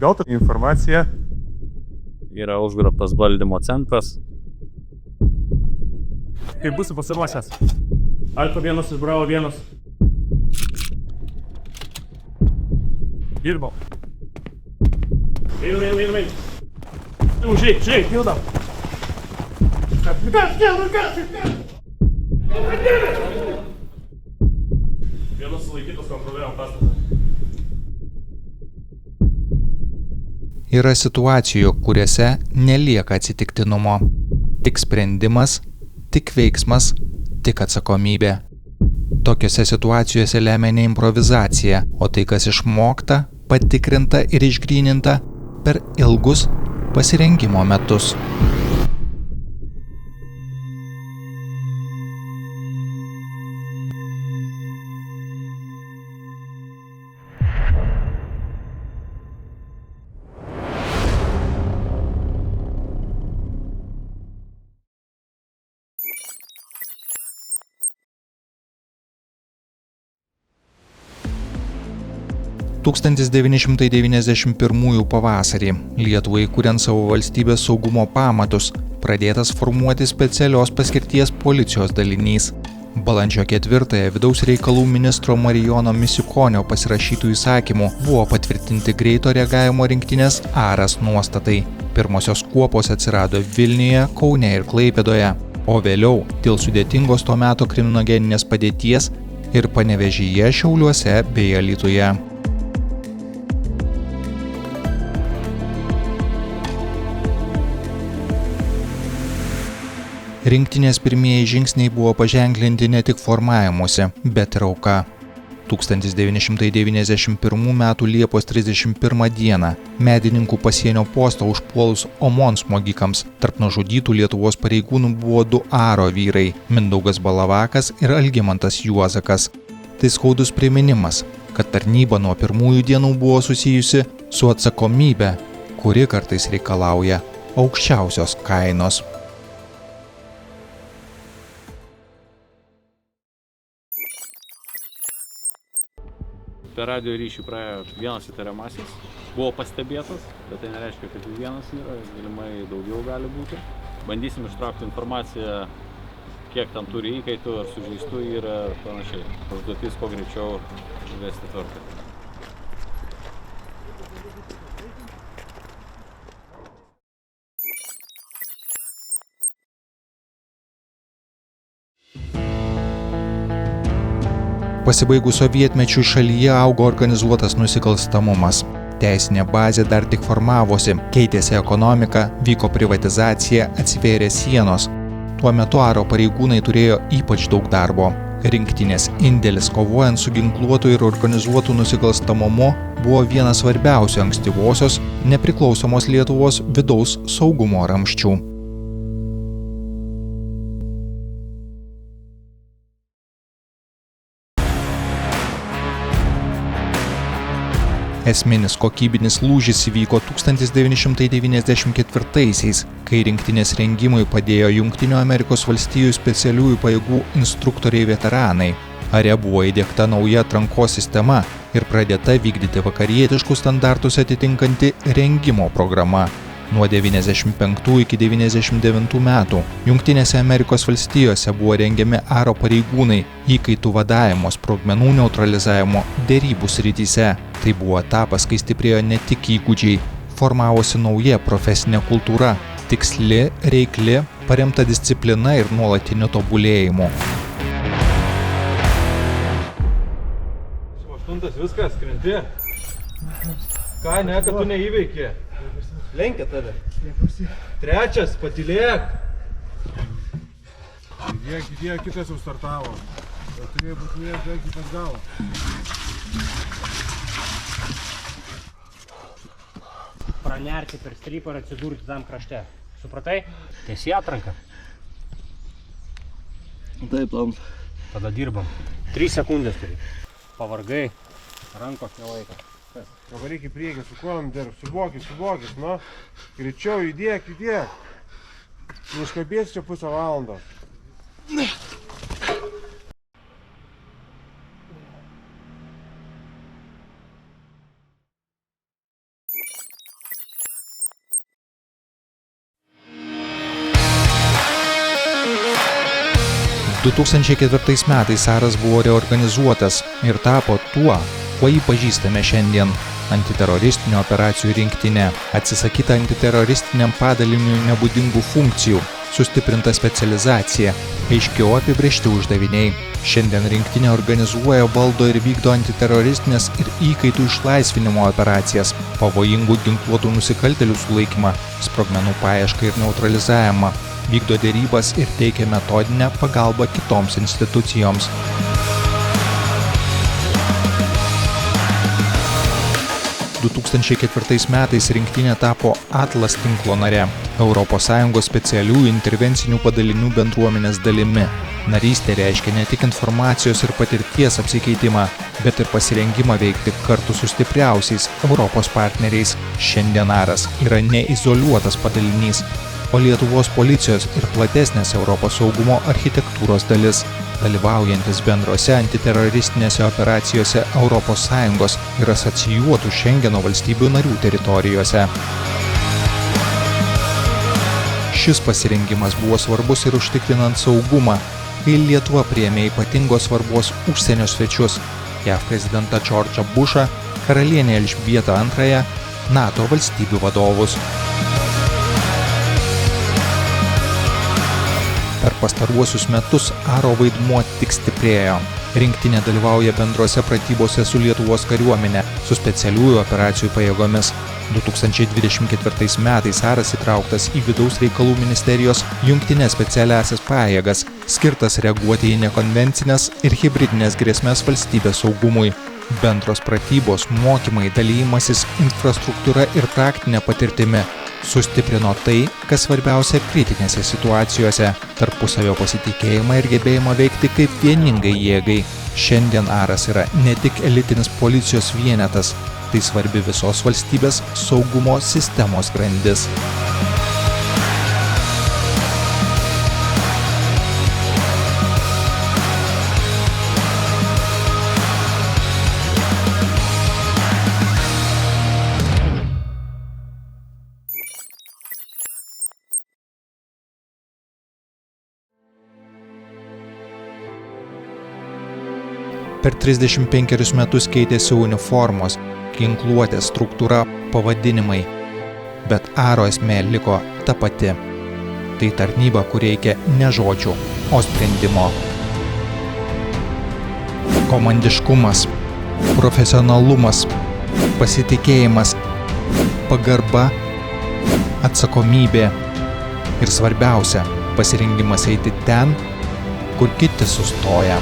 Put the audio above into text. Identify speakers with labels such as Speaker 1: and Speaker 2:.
Speaker 1: Gauta informacija.
Speaker 2: Yra užgrobtas valdymo centras.
Speaker 1: Kaip būsi pasiruošęs? Alfa 1 iš Bravo 1. Dirbam. Einam. Žiūrėk, judam. Vienas sulaikytas, kontroliuojam pastatą.
Speaker 3: Yra situacijų, kuriuose nelieka atsitiktinumo. Tik sprendimas, tik veiksmas, tik atsakomybė. Tokiose situacijose lemia ne improvizacija, o tai, kas išmokta, patikrinta ir išgryninta per ilgus pasirengimo metus. Tūkstantis 1991 pavasarį, Lietuvai kuriant savo valstybės saugumo pamatus, pradėtas formuoti specialios paskirties policijos dalinys. Balandžio 4-ąją vidaus reikalų ministro Marijono Misiukonio pasirašytų įsakymų buvo patvirtinti greito reagavimo rinktinės Aras nuostatai. Pirmosios kuopos atsirado Vilniuje, Kaune ir Klaipėdoje, o vėliau dėl sudėtingos to meto kriminogeninės padėties ir Panevėžyje, Šiauliuose bei Alytuje. Rinktinės pirmieji žingsniai buvo paženklinti ne tik formavimuose, bet ir auka. 1991 m. Liepos 31 d. Medininkų pasienio postą užpuolus OMON smogikams tarp nužudytų Lietuvos pareigūnų buvo 2 Aro vyrai – Mindaugas Balavakas ir Algimantas Juozakas. Tai skaudus priminimas, kad tarnyba nuo pirmųjų dienų buvo susijusi su atsakomybe, kuri kartais reikalauja aukščiausios kainos.
Speaker 2: Per radio ryšį praėjo vienas įtariamasis, buvo pastebėtas, bet tai nereiškia, kad vienas yra, galimai daugiau gali būti. Bandysim ištraukti informaciją, kiek ten turi įkaitų ar sužeistų yra panašiai. Užduotis kuo greičiau įvesti tvarką.
Speaker 3: Pasibaigus sovietmečiui šalyje augo organizuotas nusikalstamumas. Teisinė bazė dar tik formavosi, keitėsi ekonomika, vyko privatizacija, atsivėrė sienos. Tuo metu Aro pareigūnai turėjo ypač daug darbo. Rinktinės indėlis kovojant su ginkluotu ir organizuotu nusikalstamumu buvo vienas svarbiausių ankstyvosios, nepriklausomos Lietuvos vidaus saugumo ramsčių. Esminis kokybinis lūžis įvyko 1994-aisiais, kai rinktinės rengimui padėjo Jungtinių Amerikos valstijų specialiųjų pajėgų instruktoriai veteranai. Are buvo įdiegta nauja atrankos sistema ir pradėta vykdyti vakarietiškus standartus atitinkanti rengimo programa. Nuo 1995 iki 1999 metų Jungtinėse Amerikos valstijose buvo rengiami Aro pareigūnai įkaitų vadavimo, sprogmenų neutralizavimo, derybų srityse. Tai buvo etapas, kai stiprėjo ne tik įgūdžiai, formavosi nauja profesinė kultūra, tiksli, reikli, paremta disciplina ir nuolatiniu tobulėjimu.
Speaker 4: Aštuntas viskas, krenti. Ką, ne, kad tu neįveikė. Lenkia tave. Trečias, patylėk.
Speaker 1: Įdėk, kitas jau startavo. Turėjo būtinai kitas galą.
Speaker 5: Pranerti per strypą ir atsidurti tam krašte. Supratai? Tiesi atranką.
Speaker 4: Taip, tam.
Speaker 5: Tada dirbam. 3 sekundės turi. Pavargai, rankos nelaiko.
Speaker 1: Pavaryk į priekį, su kojom dirb, subokis, nu. Greičiau judėk. Neiškabėsi čia pusę valandos.
Speaker 3: 2004 metais Aras buvo reorganizuotas ir tapo tuo, kuo jį pažįstame šiandien – antiteroristinių operacijų rinktinė, atsisakyta antiteroristiniam padaliniui nebūdingų funkcijų, sustiprinta specializacija, aiškiau apibrėžti uždaviniai. Šiandien rinktinė organizuoja, valdo ir vykdo antiteroristinės ir įkaitų išlaisvinimo operacijas, pavojingų ginkluotų nusikaltėlių sulaikymą, sprogmenų paiešką ir neutralizavimą, vykdo derybas ir teikia metodinę pagalbą kitoms institucijoms. 2004 metais rinktinė tapo Atlas tinklo nare, ES specialiųjų intervencinių padalinių bendruomenės dalimi. Narystė reiškia ne tik informacijos ir patirties apsikeitimą, bet ir pasirengimą veikti kartu su stipriausiais Europos partneriais. Šiandien Aras yra neizoliuotas padalinys, o Lietuvos policijos ir platesnės Europos saugumo architektūros dalis, dalyvaujantis bendrose antiteroristinėse operacijose ES ir asocijuotų Šengeno valstybių narių teritorijose. Šis pasirengimas buvo svarbus ir užtikrinant saugumą, kai Lietuva priėmė ypatingos svarbos užsienio svečius – JAV prezidentą Džordžą Bušą, karalienę Elžbietą II, NATO valstybių vadovus. Per pastaruosius metus Aro vaidmuo tik stiprėjo. Rinktinė dalyvauja bendrose pratybose su Lietuvos kariuomenė, su specialiųjų operacijų pajėgomis. 2024 metais Aras įtrauktas į Vidaus reikalų ministerijos jungtines specialiąsias pajėgas, skirtas reaguoti į nekonvencinės ir hibridinės grėsmes valstybės saugumui. Bendros pratybos, mokymai, dalymasis infrastruktūra ir praktinė patirtimi sustiprino tai, kas svarbiausia kritinėse situacijose – tarpusavio pasitikėjimą ir gebėjimą veikti kaip vieningai jėgai. Šiandien Aras yra ne tik elitinis policijos vienetas, tai svarbi visos valstybės saugumo sistemos grandis. Per 35 metus keitėsi uniformos, ginkluotės struktūra, pavadinimai, bet Aro esmė liko ta pati. Tai tarnyba, kur reikia ne žodžių, o sprendimo. Komandiškumas, profesionalumas, pasitikėjimas, pagarba, atsakomybė ir svarbiausia, pasirengimas eiti ten, kur kiti sustoja.